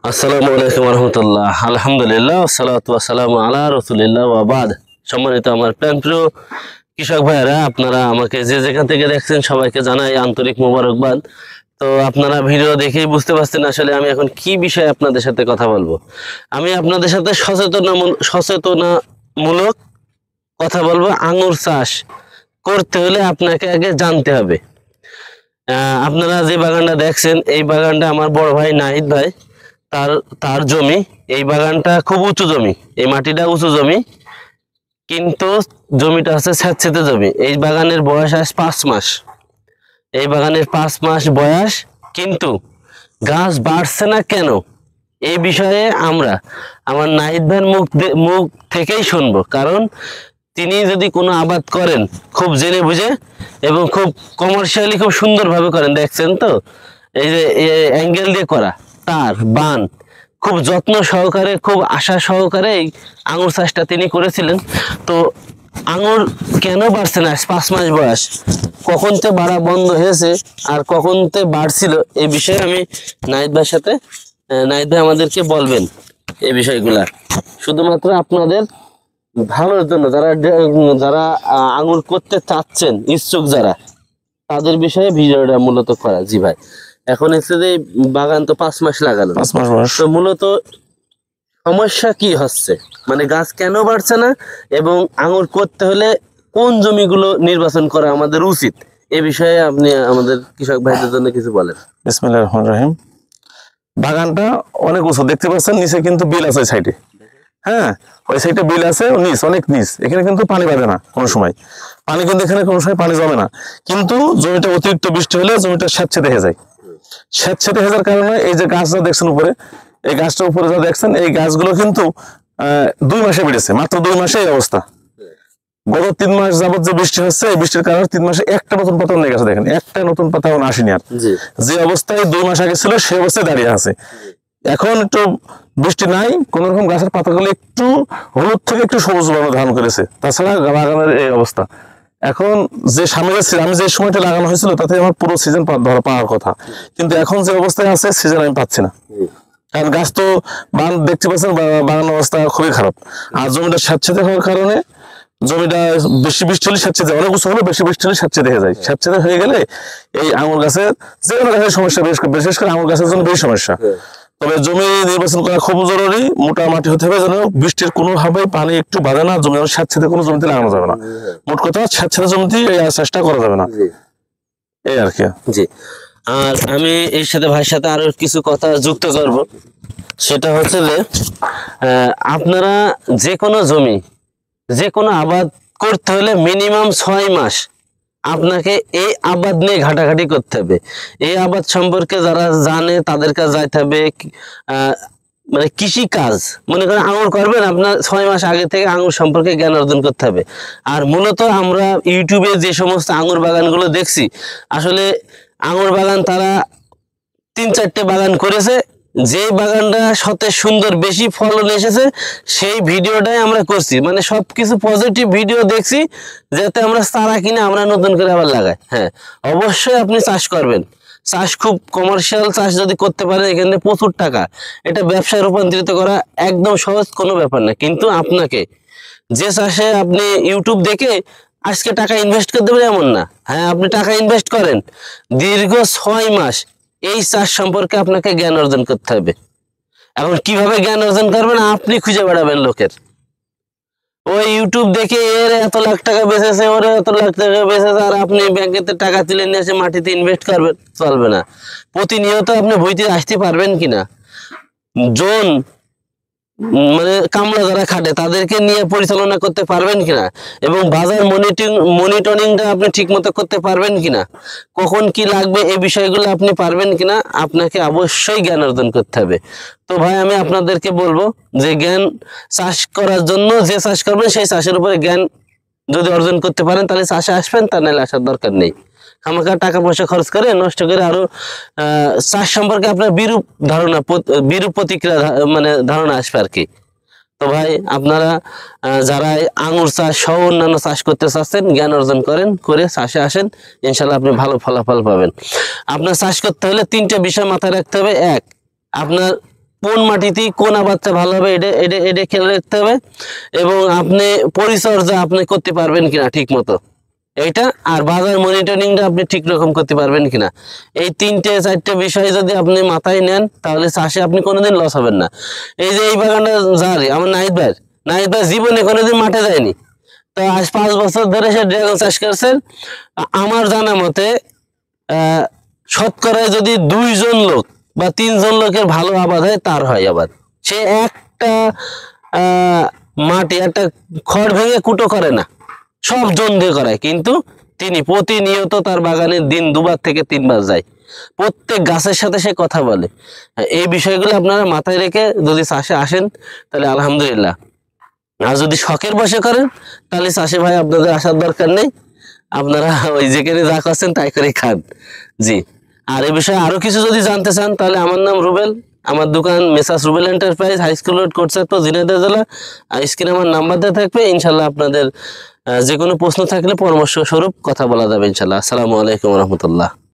আসসালামু আলাইকুম রহমতুল্লাহ। আলহামদুলিল্লাহ, সালাতু ওয়াসসালামু আলা রাসূলিল্লাহ ওয়া বাদ। সম্মানিত আমার প্রিয় কৃষক ভাইয়েরা, আপনারা আমাকে যে যেখান থেকে দেখছেন সবাইকে জানাই আন্তরিক মোবারকবাদ। তো আপনারা ভিডিও দেখেই বুঝতে পারছেন আসলে আমি এখন কি বিষয়ে আপনাদের সাথে কথা বলবো। আমি আপনাদের সাথে সচেতনামূলক কথা বলবো। আঙুর চাষ করতে হলে আপনাকে আগে জানতে হবে। আপনারা যে বাগানটা দেখছেন এই বাগানটা আমার বড় ভাই নাহিদ ভাই তার তার জমি। এই বাগানটা খুব উঁচু জমি, এই মাটিটা উঁচু জমি, কিন্তু জমিটা হচ্ছে স্যাঁতসেঁতে জমি। এই বাগানের বয়স আজ 5 মাস। এই বাগানের 5 মাস বয়স, কিন্তু গাছ বাড়ছে না কেন, এই বিষয়ে আমরা আমার নাহিদ ভাইয়ের মুখ থেকেই শুনবো। কারণ তিনি যদি কোনো আবাদ করেন খুব জেনে বুঝে এবং খুব কমার্শিয়ালি খুব সুন্দরভাবে করেন, দেখছেন তো এই যে অ্যাঙ্গেল দিয়ে করা, তার বান খুব যত্ন সহকারে, খুব আশা সহকারে এই আঙুর চাষটা তিনি করেছিলেন। তো আঙুর কেন বাড়ছে না? 5 মাস বয়স, কখন তে বাড়া বন্ধ হয়েছে আর কখন তে বাড়ছিল, এই বিষয়ে আমি নাহিদ ভাইয়ের সাথে, নাহিদ ভাই আমাদেরকে বলবেন এই বিষয়গুলা। শুধুমাত্র আপনাদের ভালোর জন্য, যারা আঙুর করতে চাচ্ছেন, ইচ্ছুক যারা, তাদের বিষয়ে ভিডিওটা মূলত করা। জি ভাই, এখন হচ্ছে যে বাগান তো 5 মাস লাগানো, 5 মাস বয়স। তো মূলত সমস্যা কি হচ্ছে, মানে গাছ কেন বাড়ছে না এবং আঙুর করতে হলে কোন জমিগুলো নির্বাচন করা আমাদের উচিত, এ বিষয়ে আপনি আমাদের কৃষক ভাইদের জন্য কিছু বলেন। বিসমিল্লাহির রহমানির রহিম। বাগানটা অনেক উঁচু দেখতে পাচ্ছেন, নিচে কিন্তু বিল আছে সাইডে। হ্যাঁ, ওই সাইডে বিল আছে, নিচ অনেক নিচ। এখানে কিন্তু পানি বাঁধে না কোনো সময়, পানি কিন্তু এখানে কোনো সময় পানি জমে না। কিন্তু জমিটা অতিরিক্ত বৃষ্টি হলে জমিটা স্যাঁতসেঁতে হয়ে যায়। স্যাঁতসেঁতে হয়ে যাওয়ার কারণে এই যে গাছটা দেখছেন উপরে, এই গাছটার উপরে যা দেখছেন, এই গাছগুলো কিন্তু 2 মাসে বেড়েছে, মাত্র 2 মাসে এই অবস্থা। গত 3 মাস যাবত যে বৃষ্টি হচ্ছে, এই বৃষ্টির কারণে 3 মাসে একটা নতুন পাতা নিয়ে গেছে। দেখেন, একটা নতুন পাতা এখন আসেনি আর। যে অবস্থায় 2 মাস আগে ছিল সেই অবস্থায় দাঁড়িয়ে আছে। এখন একটু বৃষ্টি নাই, কোন রকম গাছের পাতাগুলো একটু হলুদ থেকে একটু সবুজ বর্ণ ধারণ করেছে। তাছাড়া বাগানের এই অবস্থা। এখন যে সামনে আমি যে সময়টা লাগানো হয়েছিল তাতে আমার পুরো সিজন ধরা পাওয়ার কথা, কিন্তু এখন যে অবস্থায় আছে সিজন আমি পাচ্ছি না। কারণ গাছ তো দেখতে পাচ্ছেন বাগানের অবস্থা খুবই খারাপ। আর জমিটা স্যাঁতসেঁতে হওয়ার কারণে, জমিটা বেশি বৃষ্টি হলে স্যাঁতসেঁতে, অনেক উঁচু হলে বেশি বৃষ্টি হলে স্যাঁতসেঁতে হয়ে যায়। স্যাঁতসেঁতে হয়ে গেলে এই আঙুর গাছের, যে কোনো গাছের সমস্যা, বিশেষ করে আঙুর গাছের জন্য বেশি সমস্যা। তবে জমি নির্বাচন করা খুব জরুরি। মোটা মাটি হতে হবে, যেন বৃষ্টির কোনোভাবে পানি একটু বাঁধে না, জমি স্যাঁতসেঁতে কোনো জমিতে লাগানো যাবে না। মোট কথা, স্যাঁতসেঁতে জমিতে এই চাষটা করা যাবে না, এই আর কি। জি, আর আমি এর সাথে ভাইয়ের সাথে আরো কিছু কথা যুক্ত করব। সেটা হচ্ছে যে আপনারা যে কোনো জমি, যে কোনো আবাদ করতে হলে মিনিমাম 6 মাস আপনাকে এই আবাদ নিয়ে ঘাটাঘাটি করতে হবে। এই আবাদ সম্পর্কে যারা জানে তাদের কাছে যাইতে হবে। মানে কৃষি কাজ, মনে করেন আঙুর করবেন, আপনার 6 মাস আগে থেকে আঙুর সম্পর্কে জ্ঞান অর্জন করতে হবে। আর মূলত আমরা ইউটিউবে যে সমস্ত আঙুর বাগানগুলো দেখছি, আসলে আঙুর বাগান তারা 3-4টে বাগান করেছে, যে বাগানটা সতেজ সুন্দর বেশি ফলন এসেছে সেই ভিডিওটাই আমরা করছি। মানে সবকিছু পজিটিভ ভিডিও দেখছি, যাতে আমরা চারা কিনে আমরা নতুন করে আবার লাগাই। হ্যাঁ, অবশ্যই আপনি চাষ করবেন। চাষ খুব কমার্শিয়াল চাষ যদি করতে পারেন, এখানে প্রচুর টাকা, এটা ব্যবসায় রূপান্তরিত করা একদম সহজ কোনো ব্যাপার না। কিন্তু আপনাকে যে চাষে আপনি ইউটিউব দেখে আজকে টাকা ইনভেস্ট করতে পারেন এমন না। হ্যাঁ, আপনি টাকা ইনভেস্ট করেন, দীর্ঘ 6 মাস এই চাষ সম্পর্কে আপনাকে জ্ঞান অর্জন করতে হবে। এখন কিভাবে জ্ঞান অর্জন করবেন আপনি খুঁজে বেড়াবেন লোকের। ওই ইউটিউব দেখে এর এত লাখ টাকা বেচেছে, ওর এত লাখ টাকা বেচেছে, আর আপনি ব্যাংকেতে টাকা তুলে নিয়ে এসে মাটিতে ইনভেস্ট করবেন, চলবে না। প্রতিনিয়ত আপনি বইতে আসতে পারবেন কিনা, জন মানে কামলা যারা খাটে তাদেরকে নিয়ে পরিচালনা করতে পারবেন কিনা, এবং বাজার মনিটরিংটা আপনি ঠিক মতো করতে পারবেন কিনা, কখন কি লাগবে এই বিষয়গুলো আপনি পারবেন কিনা, আপনাকে অবশ্যই জ্ঞান অর্জন করতে হবে। তো ভাই, আমি আপনাদেরকে বলবো যে জ্ঞান চাষ করার জন্য, যে চাষ করবেন সেই চাষের উপরে জ্ঞান যদি অর্জন করতে পারেন তাহলে চাষে আসবেন, তা নাহলে আসার দরকার নেই। খামাখা টাকা পয়সা খরচ করে নষ্ট করে আরো চাষ সম্পর্কে আপনার বিরূপ প্রতিক্রিয়া মানে ধারণা আসবে আর কি। তো ভাই, আপনারা যারা আঙুর চাষ সহ অন্যান্য চাষ করতে চাচ্ছেন, জ্ঞান অর্জন করেন, করে চাষে আসেন, ইনশাল্লাহ আপনি ভালো ফলাফল পাবেন। আপনার চাষ করতে হলে 3টে বিষয় মাথায় রাখতে হবে। 1, আপনার কোন মাটিতে কোন আবাদটা ভালো হবে এটা এটা এটা খেয়াল রাখতে হবে, এবং আপনি পরিচর্যা আপনি করতে পারবেন কিনা ঠিক মতো এইটা, আর বাজার মনিটরিংটা আপনি ঠিক রকম করতে পারবেন কিনা, এই 3-4টা বিষয় যদি আপনি মাথায় নেন তাহলে চাষে আপনি কোনোদিন লস হবেন না। এই যে এই বাগানটা যার আমার নাহিদ ভাই জীবনে কোনোদিন মাঠে যায়নি, তো আজ 5 বছর ধরে সে ড্রাগন চাষ করছেন। আমার জানা মতে শতকরা যদি 2 জন লোক বা 3 জন লোকের ভালো আবাদ হয় তার হয় আবাদ। সে একটা মাটি একটা খড় ভেঙে কুটো করে না, সব জন দিয়ে করায়, কিন্তু তিনি প্রতিনিয়ত তার বাগানে দিন 2বার থেকে 3বার যায়, প্রত্যেক গাছের সাথে সে কথা বলে। এই বিষয়গুলো আপনারা মাথায় রেখে যদি চাষে আসেন তাহলে আলহামদুলিল্লাহ। আর যদি শখের বসে করেন তাহলে চাষে ভাই আপনাদের আসার দরকার নেই, আপনারা ওই যেখানে যা করছেন তাই করে খান। জি, আর এই বিষয়ে আরো কিছু যদি জানতে চান তাহলে আমার নাম রুবেল, আমার দোকান messrs Rubel enterprise, high school road, Kotchandpur, Jhenaidah জেলা। আর স্ক্রিনে আমার নাম্বার দেওয়া থাকবে, ইনশাল্লাহ আপনাদের যে কোনো প্রশ্ন থাকলে পরামর্শ স্বরূপ কথা বলা যাবে ইনশাল্লাহ। আসসালামু আলাইকুম রহমতুল্লাহ।